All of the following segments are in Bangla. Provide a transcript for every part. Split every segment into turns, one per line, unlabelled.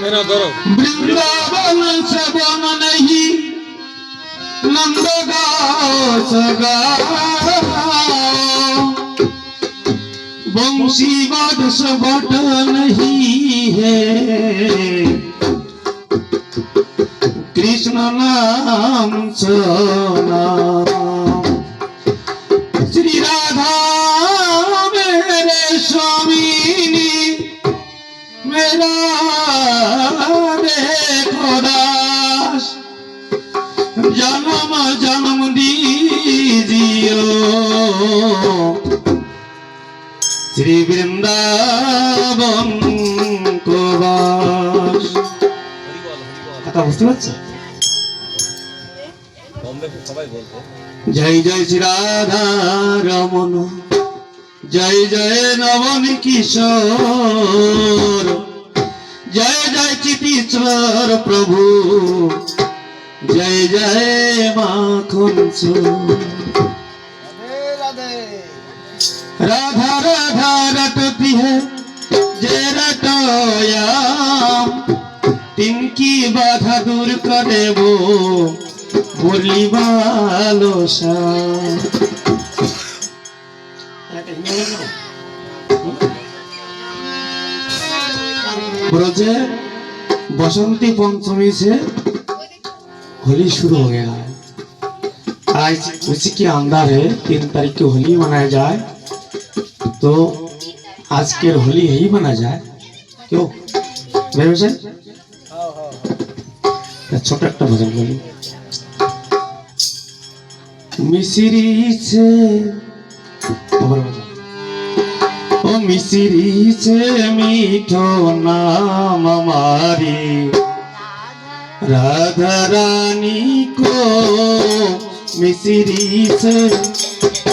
वृंदावन से बन नहीं नंद गाँव सगा बंसी बाद सबट नहीं है कृष्ण नाम सुना श्री राधा मेरे स्वामी मेरा देखो दास जन्म जन्म दीजियो श्री वृंदावन को बास কথা বুঝতে পারছো जय जय श्री राधा रमन जय जय नवन किशोर जय जय चितीश्वर प्रभु जय जय माखन राधा राधा रटती है जय रटोयाम तिनकी बाधा दूर करे वो मुरली वालो ब्रजे बसंती पंचमी से होली शुरू हो गया है। आज उसी के अंदर है 3 तारीख को होली मनाया जाए तो आज के होली यही मना जाए क्यों मेरे से छोटा एक भजन बोली मिसिरी से ओ मिसिरी से मीठो नाम हमारी राधा रानी को मिसिरी से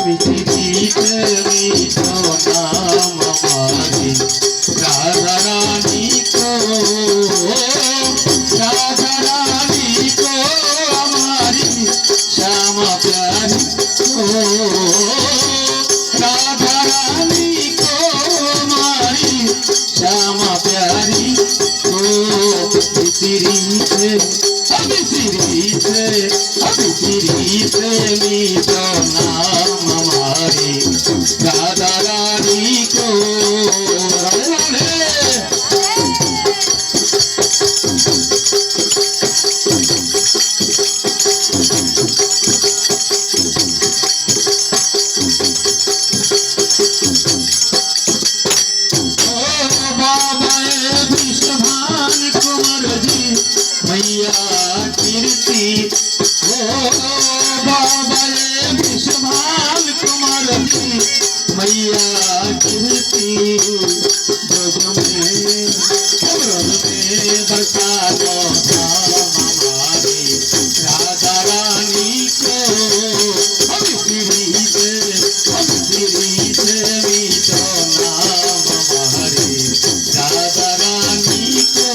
मीठो नाम हमारी राधा रानी को राधा रानी को हमारी श्यामा प्यारी को राधा रानी को हमारी श्यामा प्यारी को मिसिरी से मीठो नाम हमारी राधा रानी को मैया कीर्ति ओ बाबा विश्वभान कुमार जी मैया कीर्ति ब्रज में बरसा दो हमारी राधा रानी को हम श्री से मीठो नाम हमारी राधा रानी को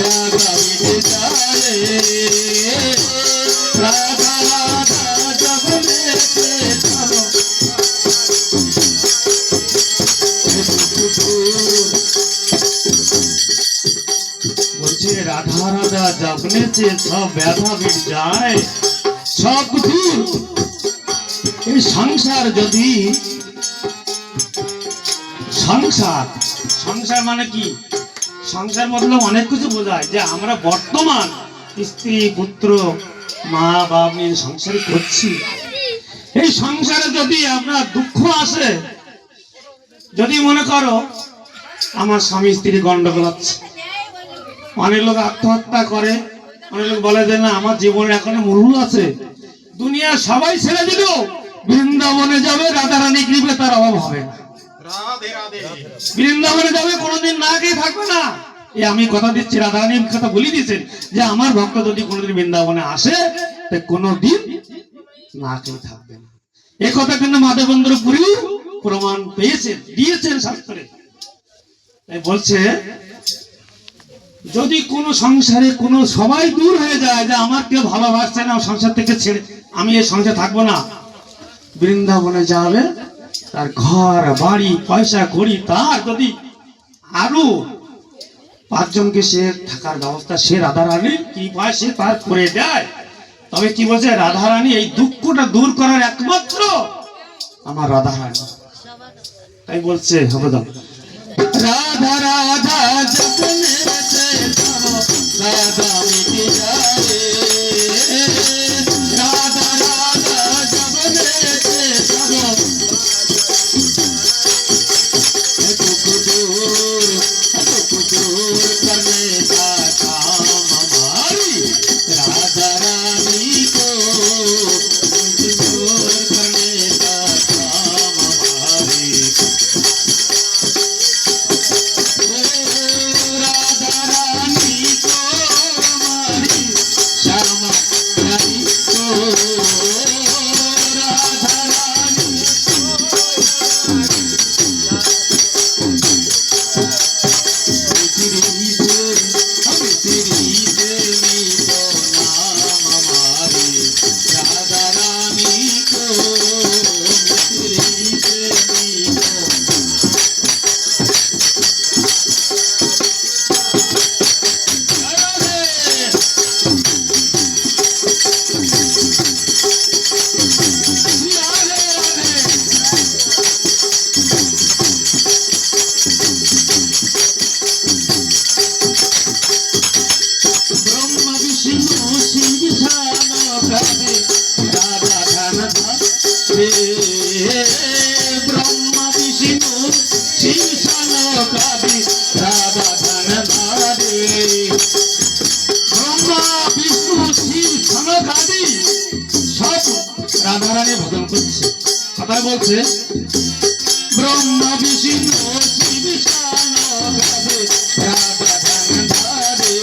রাধা মিটে যায় রাধা রাধা জগনেতে ধরো বলছে রাধা রাধা জগনেতে সব ব্যথা মিট যায় সব দূর। এই সংসার যদি সংসার সংসার মানে কি সংসার মতলব অনেক কিছু বোঝায় যে আমরা বর্তমান স্ত্রী পুত্র মা বাপ নিয়ে সংসার করছি। এই সংসারে যদি আপনার দুঃখ আসে, যদি মনে করো আমার স্বামী স্ত্রী গন্ডগোল হচ্ছে, অনেক লোক আত্মহত্যা করে, অনেক লোক বলে যে না আমার জীবনে এখনো মূল্য আছে, দুনিয়া সবাই ছেড়ে দিল বৃন্দাবনে যাবে রাধারানী কৃপে তার অভাব হবে না, বৃন্দাবনে যাবে কোনোদিন না খেয়ে থাকবে না। এই আমি কথা দিচ্ছি, রাধারানীর কথা বলে দিয়েছেন যে আমার ভক্ত যদি কোনোদিন বৃন্দাবনে আসে কোনোদিন না খেয়ে থাকবে না। এই কথা কিন্তু মাধবেন্দ্র পুরী প্রমাণ পেয়েছেন, দিয়েছেন শাস্ত্রে। তাই বলছে যদি কোনো সংসারে কোনো সবাই দূর হয়ে যায় যে আমার কেউ ভালোবাসছে না, সংসার থেকে ছেড়ে আমি এই সংসার থাকবো না, বৃন্দাবনে যাবে, তার ঘর বাড়ি পয়সা কড়ি তার যদি আরো পাঁচজনকে সে থাকার ব্যবস্থা সে রাধারানীর কৃপায় সে তার করে দেয়। তবে কি বলছে রাধারানী এই দুঃখটা দূর করার একমাত্র আমার রাধারানী। তাই বলছে হবদাম রাধা রাধা জগনেতে ধরো রাধা মিটে যায় রাধা রাধা জগনেতে ধরো दुख दूर करने का काम हमारी राधा रानी को दूर करने का काम हमारी राधा रानी को हमारी श्यामा रानी को राधा रानी ब्रह्मा विष्णु शिव सनकादि राधा धन धारे ब्रह्मा विष्णु शिव सनकादि सब राधा रानी भजन করছে। কথা বলছে ब्रह्मा विष्णु शिव सनकादि राधा धन धारे